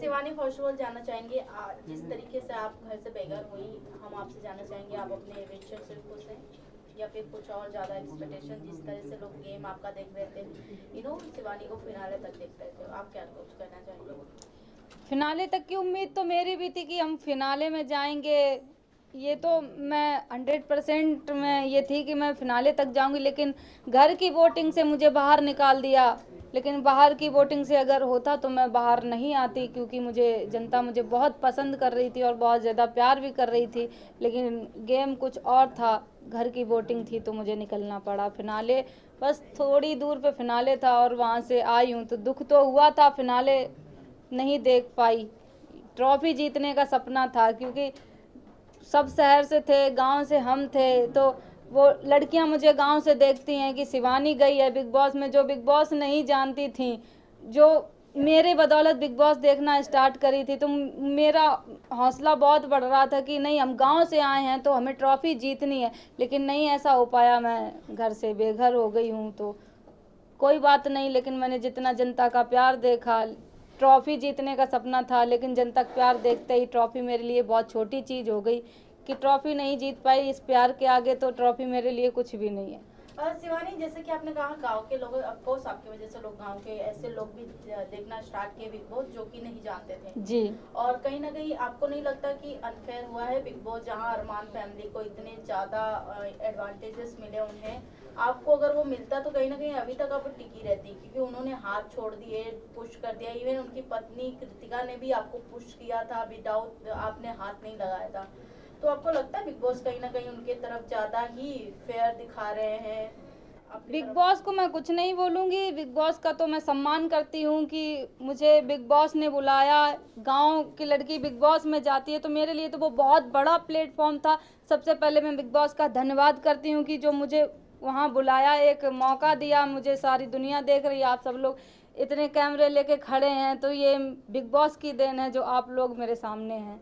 Shivani first of all जानना चाहेंगे जिस तरीके से आप घर से बेघर हुई, हम आपसे जानना चाहेंगे आप अपने रिलेशनशिप को से या फिर कुछ और ज्यादा एक्सपेक्टेशन, जिस तरह से लोग गेम आपका देख रहे थे, शिवानी को फिनाले तक देख रहे थे, आप क्या कुछ करना चाहेंगे? फिनाले तक की उम्मीद तो मेरी भी थी कि हम फिनाले में जाएंगे, ये तो मैं 100% में ये थी कि मैं फिनाले तक जाऊंगी, लेकिन घर की वोटिंग से मुझे बाहर निकाल दिया। लेकिन बाहर की वोटिंग से अगर होता तो मैं बाहर नहीं आती, क्योंकि जनता मुझे बहुत पसंद कर रही थी और बहुत ज़्यादा प्यार भी कर रही थी, लेकिन गेम कुछ और था, घर की वोटिंग थी तो मुझे निकलना पड़ा। फिनाले बस थोड़ी दूर पे फिनाले था और वहाँ से आई हूँ, तो दुख तो हुआ था, फिनाले नहीं देख पाई। ट्रॉफी जीतने का सपना था, क्योंकि सब शहर से थे, गांव से हम थे, तो वो लड़कियां मुझे गांव से देखती हैं कि शिवानी गई है बिग बॉस में, जो बिग बॉस नहीं जानती थी, जो मेरे बदौलत बिग बॉस देखना स्टार्ट करी थी, तो मेरा हौसला बहुत बढ़ रहा था कि नहीं, हम गांव से आए हैं तो हमें ट्रॉफी जीतनी है। लेकिन नहीं ऐसा हो पाया, मैं घर से बेघर हो गई हूँ, तो कोई बात नहीं। लेकिन मैंने जितना जनता का प्यार देखा, ट्रॉफी जीतने का सपना था, लेकिन जनता का प्यार देखते ही ट्रॉफी मेरे लिए बहुत छोटी चीज़ हो गई कि ट्रॉफी नहीं जीत पाई। इस प्यार के आगे तो ट्रॉफी मेरे लिए कुछ भी नहीं है। शिवानी, जैसे कि आपने कहा गांव के लोग, ऑफकोर्स आपकी वजह से लोग गांव के ऐसे लोग भी देखना स्टार्ट किए बिग बॉस जो कि नहीं जानते थे जी। और कहीं ना कहीं आपको नहीं लगता कि अनफेयर हुआ है बिग बॉस, जहां अरमान फैमिली को इतने ज्यादा एडवांटेजेस मिले उन्हें, आपको अगर वो मिलता तो कहीं ना कहीं अभी तक आप टिकी रहती, क्योंकि उन्होंने हाथ छोड़ दिए, पुश कर दिया, इवन उनकी पत्नी कृतिका ने भी आपको पुश किया था, विदाउट आपने हाथ नहीं लगाया था। तो आपको लगता है बिग बॉस कहीं ना कहीं उनके तरफ ज्यादा ही फेयर दिखा रहे हैं? बिग बॉस को मैं कुछ नहीं बोलूँगी, बिग बॉस का तो मैं सम्मान करती हूँ कि मुझे बिग बॉस ने बुलाया। गांव की लड़की बिग बॉस में जाती है तो मेरे लिए तो वो बहुत बड़ा प्लेटफॉर्म था। सबसे पहले मैं बिग बॉस का धन्यवाद करती हूँ कि जो मुझे वहाँ बुलाया, एक मौका दिया, मुझे सारी दुनिया देख रही है, आप सब लोग इतने कैमरे लेके खड़े हैं, तो ये बिग बॉस की देन है जो आप लोग मेरे सामने हैं।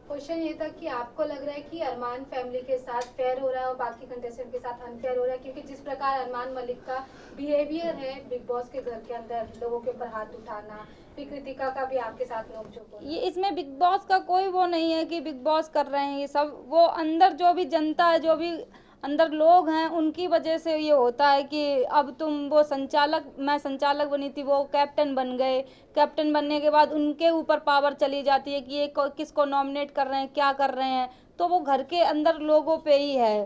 क्वेश्चन ये था कि आपको लग रहा है कि अरमान फैमिली के साथ फेयर हो रहा है और बाकी कंटेस्टेंट के साथ अनफेयर हो रहा है, क्योंकि जिस प्रकार अरमान मलिक का बिहेवियर है बिग बॉस के घर के अंदर, लोगों के ऊपर हाथ उठाना, फिर कृतिका का भी आपके साथ नोकझोंक होना, ये इसमें बिग बॉस का कोई वो नहीं है कि बिग बॉस कर रहे हैं, ये सब वो अंदर जो भी जनता है, जो भी अंदर लोग हैं, उनकी वजह से ये होता है कि अब वो संचालक, मैं संचालक बनी थी, वो कैप्टन बन गए। कैप्टन बनने के बाद उनके ऊपर पावर चली जाती है कि ये किसको नॉमिनेट कर रहे हैं, क्या कर रहे हैं, तो वो घर के अंदर लोगों पे ही है।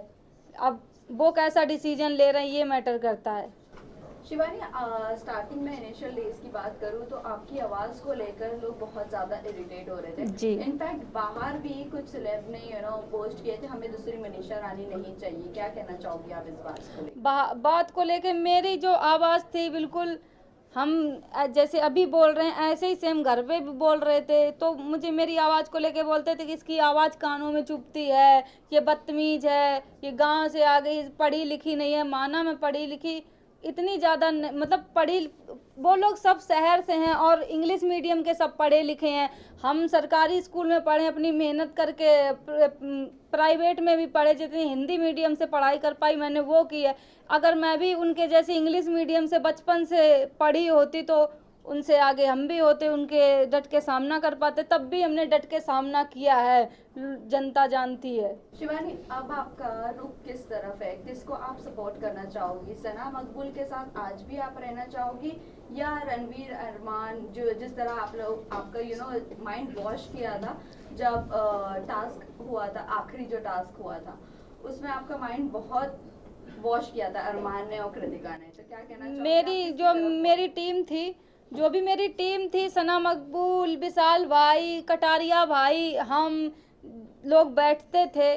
अब वो कैसा डिसीजन ले रहे हैं ये मैटर करता है। शिवानी, स्टार्टिंग में इनिशियल डेज की बात करूँ तो आपकी आवाज़ को लेकर लोग बहुत ज़्यादा इरिटेट हो रहे थे जी। इनफैक्ट बाहर भी कुछ सेलेब ने पोस्ट किए थे, हमें दूसरी मनीषा रानी नहीं चाहिए। क्या कहना चाहोगी आप इस बात को लेकर? बात को लेकर मेरी जो आवाज़ थी, बिल्कुल हम जैसे अभी बोल रहे हैं ऐसे ही सेम घर पे भी बोल रहे थे, तो मुझे मेरी आवाज़ को लेके बोलते थे कि इसकी आवाज़ कानों में चुभती है, ये बदतमीज है, ये गांव से आ गई, पढ़ी लिखी नहीं है। माना मैं पढ़ी लिखी इतनी ज़्यादा मतलब पढ़ी, वो लोग सब शहर से हैं और इंग्लिश मीडियम के सब पढ़े लिखे हैं, हम सरकारी स्कूल में पढ़े, अपनी मेहनत करके प्राइवेट में भी पढ़े, जितनी हिंदी मीडियम से पढ़ाई कर पाई मैंने वो की है। अगर मैं भी उनके जैसी इंग्लिश मीडियम से बचपन से पढ़ी होती तो उनसे आगे हम भी होते, उनके डट के सामना कर पाते, तब भी हमने डट के सामना किया है, जनता जानती है। शिवानी, अब आपका रुख किस तरफ है? किसको आप सपोर्ट करना चाहोगी? सना मकबूल के साथ आज भी आप रहना चाहोगी या रणवीर अरमान, जो जिस तरह आप लोग आपका माइंड वॉश किया था जब टास्क हुआ था, आखिरी जो टास्क हुआ था उसमें आपका माइंड बहुत वॉश किया था अरमान ने और कृतिका ने, तो क्या कहना चाहोगी? मेरी टीम थी, जो भी मेरी टीम थी, सना मकबूल, विशाल भाई, कटारिया भाई, हम लोग बैठते थे,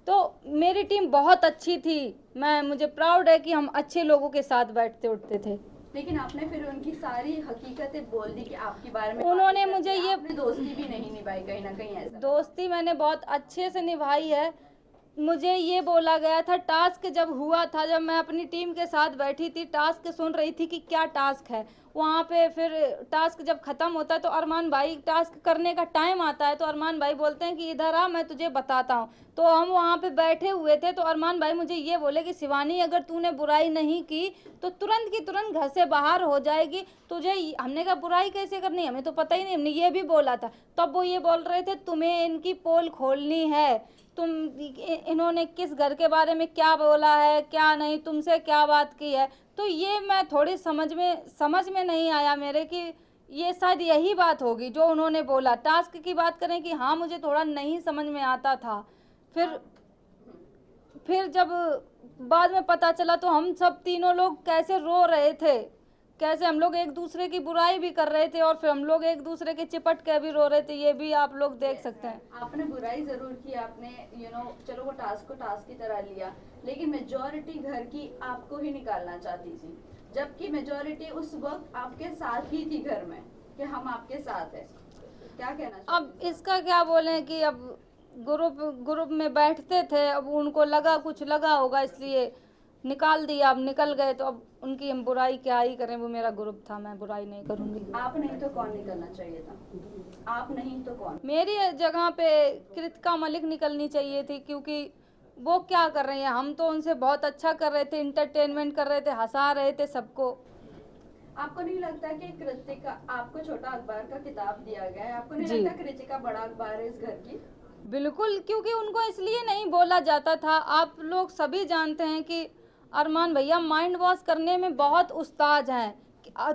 तो मेरी टीम बहुत अच्छी थी। मुझे प्राउड है कि हम अच्छे लोगों के साथ बैठते उठते थे। लेकिन आपने फिर उनकी सारी हकीकतें बोल दी कि आपके बारे में उन्होंने मुझे ये दोस्ती भी नहीं निभाई, कहीं ना कहीं ऐसा। दोस्ती मैंने बहुत अच्छे से निभाई है। मुझे ये बोला गया था, टास्क जब हुआ था, जब मैं अपनी टीम के साथ बैठी थी, टास्क सुन रही थी कि क्या टास्क है, वहाँ पे फिर टास्क जब ख़त्म होता है तो अरमान भाई टास्क करने का टाइम आता है तो अरमान भाई बोलते हैं कि इधर आ, मैं तुझे बताता हूँ। तो हम वहाँ पे बैठे हुए थे तो अरमान भाई मुझे ये बोले कि शिवानी अगर तूने बुराई नहीं की तो तुरंत की तुरंत घर से बाहर हो जाएगी, तुझे हमने कहा बुराई कैसे करनी, हमें तो पता ही नहीं, हमने ये भी बोला था। तब वो ये बोल रहे थे तुम्हें इनकी पोल खोलनी है, तुम इन्होंने किस घर के बारे में क्या बोला है क्या नहीं, तुमसे क्या बात की है। तो ये मैं थोड़ी समझ में नहीं आया मेरे कि ये शायद यही बात होगी जो उन्होंने बोला। टास्क की बात करें कि हाँ मुझे थोड़ा नहीं समझ में आता था। फिर जब बाद में पता चला तो हम सब तीनों लोग कैसे रो रहे थे, कैसे हम लोग एक दूसरे की बुराई भी कर रहे थे और फिर हम लोग एक दूसरे के चिपट के भी रो रहे थे, ये भी आप लोग देख सकते हैं। आपने बुराई जरूर की, आपने चलो वो टास्क को टास्क की तरह लिया, लेकिन मेजॉरिटी घर की आपको ही निकालना चाहती थी, जबकि मेजॉरिटी उस वक्त आपके साथ ही थी घर में कि हम आपके साथ हैं। क्या कहना चाहते अब इसका क्या बोलें कि अब ग्रुप में बैठते थे, अब उनको कुछ लगा होगा इसलिए निकाल दिया, अब निकल गए तो अब उनकी हम बुराई क्या ही करें, वो मेरा ग्रुप था, मैं बुराई नहीं करूंगी। आप नहीं तो कौन निकलना चाहिए था? आप नहीं तो कौन? मेरी जगह पे कृतिका मलिक निकलनी चाहिए थी, क्योंकि वो क्या कर रही हैं, हम तो उनसे बहुत अच्छा कर रहे थे, इंटरटेनमेंट कर रहे थे, हंसा रहे थे सबको। आपको नहीं लगता कि कृतिका, आपको छोटा अखबार का किताब दिया गया है, आपको नहीं जी। लगता कृतिका बड़ा अखबार है इस घर की? बिल्कुल, क्योंकि उनको इसलिए नहीं बोला जाता था। आप लोग सभी जानते हैं कि अरमान भैया माइंड वॉश करने में बहुत उस्ताद हैं,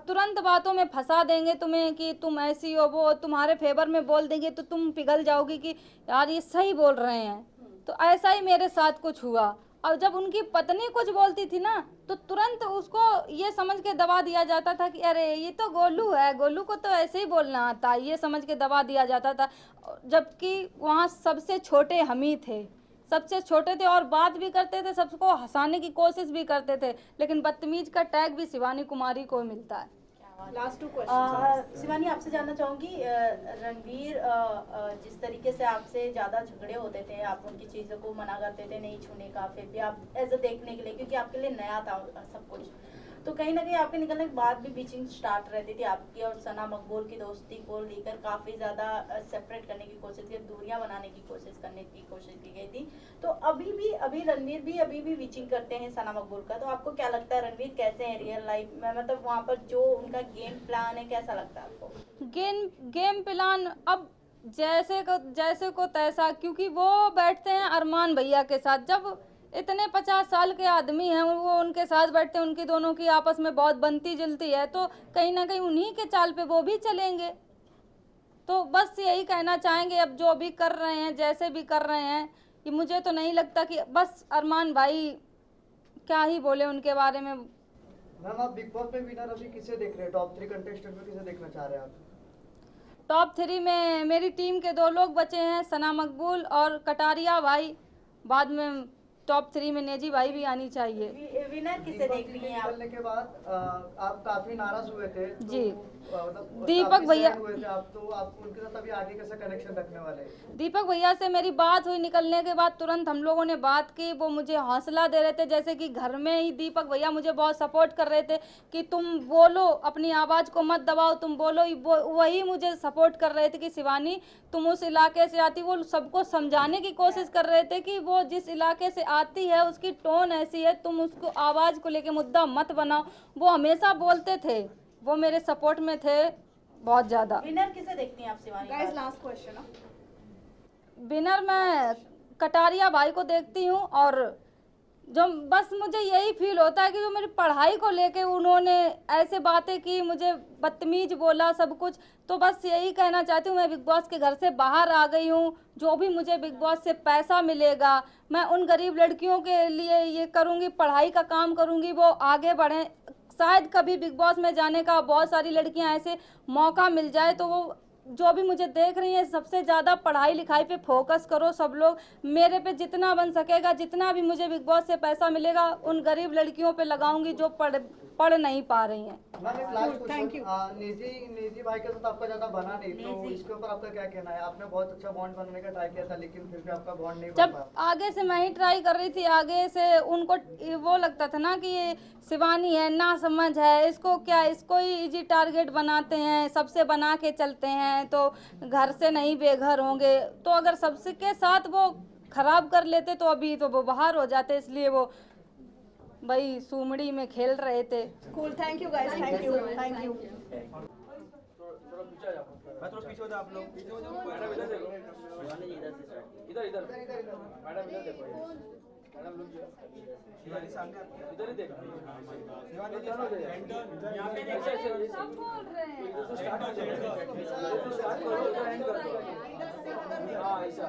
तुरंत बातों में फंसा देंगे तुम्हें कि तुम ऐसी हो, वो तुम्हारे फेवर में बोल देंगे तो तुम पिघल जाओगी कि यार ये सही बोल रहे हैं। तो ऐसा ही मेरे साथ कुछ हुआ। और जब उनकी पत्नी कुछ बोलती थी ना तो तुरंत उसको ये समझ के दबा दिया जाता था कि अरे ये तो गोलू है, गोलू को तो ऐसे ही बोलना आता है, ये समझ के दबा दिया जाता था। जबकि वहाँ सबसे छोटे हम ही थे, सबसे छोटे थे और बात भी करते थे, सबको हंसाने की कोशिश भी करते थे, लेकिन बदतमीज का टैग भी शिवानी कुमारी को मिलता है। लास्ट 2 शिवानी आपसे जानना चाहूंगी, रणवीर जिस तरीके से आपसे ज़्यादा झगड़े होते थे, आप उनकी चीज़ों को मना करते थे नहीं छूने का, फिर भी आप एज अ देखने के लिए, क्योंकि आपके लिए नया था सब कुछ, तो कहीं ना कहीं आपके निकलने के बाद भी बीचिंग स्टार्ट रहती थी आपकी और सना मकबूल की दोस्ती को लेकर काफ़ी ज़्यादा सेपरेट करने की कोशिश की, दूरियां बनाने की कोशिश की गई थी। तो अभी रणवीर भी अभी भी बीचिंग करते हैं सना मकबूल का, तो आपको क्या लगता है रणवीर कैसे हैं रियल लाइफ में, मतलब वहाँ पर जो उनका गेम प्लान है कैसा लगता है आपको? गेम प्लान अब जैसे को तैसा, क्योंकि वो बैठते हैं अरमान भैया के साथ, जब इतने 50 साल के आदमी हैं वो उनके साथ बैठते हैं, उनकी दोनों की आपस में बहुत बनती जुलती है, तो कहीं ना कहीं उन्हीं के चाल पे वो भी चलेंगे। तो बस यही कहना चाहेंगे, अब जो भी कर रहे हैं जैसे भी कर रहे हैं, कि मुझे तो नहीं लगता कि बस अरमान भाई क्या ही बोले उनके बारे में। मैम आप बिग बॉस में विनर अभी किसे देख रहे हैं? टॉप 3 कंटेस्टेंट में किसे देखना चाह रहे हैं आप? टॉप 3 में मेरी टीम के 2 लोग बचे हैं, सना मकबूल और कटारिया भाई, बाद में टॉप 3 में नेजी भाई भी आनी चाहिए। विनर किसे देख लिए हैं आप? निकलने के बाद आप काफी नाराज हुए थे तो, जी। मतलब दीपक काफी भैया sad हुए थे आप, तो आप उनके साथ अभी आगे कैसा कनेक्शन रखने वाले हैं? दीपक भैया से मेरी बात हुई, निकलने के बाद तुरंत हम लोगों ने बात की, वो मुझे हौसला दे रहे थे, जैसे कि घर में ही दीपक भैया मुझे बहुत सपोर्ट कर रहे थे कि तुम बोलो, अपनी आवाज़ को मत दबाओ, तुम बोलो, वही मुझे सपोर्ट कर रहे थे कि शिवानी तुम उस इलाके से आती, वो सबको समझाने की कोशिश कर रहे थे कि वो जिस इलाके से आती है उसकी टोन ऐसी है, तुम उसको आवाज़ को लेके मुद्दा मत बनाओ, वो हमेशा बोलते थे, वो मेरे सपोर्ट में थे बहुत ज़्यादा। विनर किसे देखती हैं आप Shivani? Guys last question. Winner मैं कटारिया भाई को देखती हूँ, और जो बस मुझे यही फील होता है कि जो मेरी पढ़ाई को लेके उन्होंने ऐसे बातें की, मुझे बदतमीज बोला सब कुछ, तो बस यही कहना चाहती हूँ मैं बिग बॉस के घर से बाहर आ गई हूँ, जो भी मुझे बिग बॉस से पैसा मिलेगा मैं उन गरीब लड़कियों के लिए ये करूँगी, पढ़ाई का काम करूँगी, वो आगे बढ़ें, शायद कभी बिग बॉस में जाने का बहुत सारी लड़कियां ऐसे मौका मिल जाए, तो वो जो भी मुझे देख रही हैं सबसे ज़्यादा पढ़ाई लिखाई पे फोकस करो सब लोग, मेरे पे जितना बन सकेगा, जितना भी मुझे बिग बॉस से पैसा मिलेगा उन गरीब लड़कियों पे लगाऊंगी जो पढ़ नहीं पा रही हैं। मैम एक लास्ट क्वेश्चन, निजी भाई के साथ आपका ज्यादा बना नहीं, तो इसके ऊपर आपका क्या कहना है? आपने बहुत अच्छा बॉन्ड बनाने का ट्राई किया था, लेकिन फिर भी आपका बॉन्ड नहीं बन जब पाया। आगे से मैं ही ट्राई कर रही थी, आगे से उनको वो लगता था ना कि ये शिवानी है, ना समझ है, इसको क्या, इसको ही इजी टारगेट बनाते हैं, सबसे बना के चलते हैं तो घर से नहीं बेघर होंगे। तो अगर सबके साथ वो खराब कर लेते तो अभी तो वो बाहर हो जाते, इसलिए वो भाई सुमड़ी में खेल रहे थे। Cool, thank you guys, thank you, thank you. मैं थोड़ा पीछे हो जाओ, आप लोग पीछे हो जाओ। मैडम इधर देखो, इधर इधर मैडम इधर देखो, मैडम लोग शिवानी सामने आपकी, इधर ही देखो शिवानी जी, यहाँ पे देखो, सब बोल रहे हैं। इधर से स्टार्ट करो, स्टार्ट करो, इधर एंड करो। हाँ ऐसा,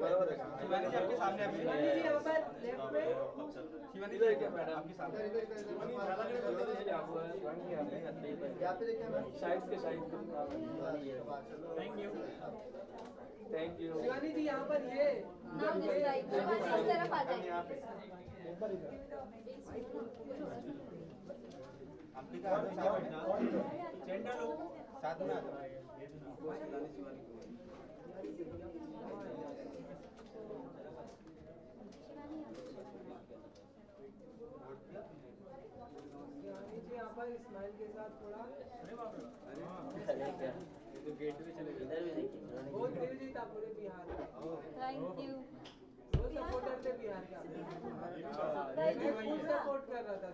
बराबर है। शिवानी जी आपके सामने, आपकी शिवानी जी यहाँ पर लेफ्ट में, शिवानी जी क्या मैडम आपके सामने, यहाँ पे देखिए मैम, साइड के thank you, thank you. Shivani ji यहाँ पर ये इस तरफ आ जाइए। यहाँ पे सेंटर लोग साथ में आ जाओ। यहाँ पर इस्माइल के साथ थोड़ा, गेट पे चले गए, बहुत देव जी था पूरे बिहार में, थैंक यू। वो सपोर्टर थे बिहार का, मैं सपोर्ट कर रहा था।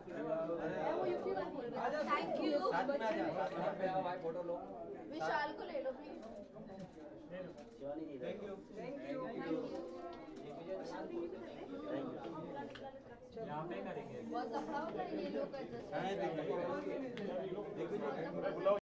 Thank you. साथ में आ जा, साथ में आओ भाई, फोटो लो। विशाल को ले लो please. Thank you, thank you. यहाँ पे करेंगे, बहुत कपड़ा होता है ये लोग एडजस्ट। देखो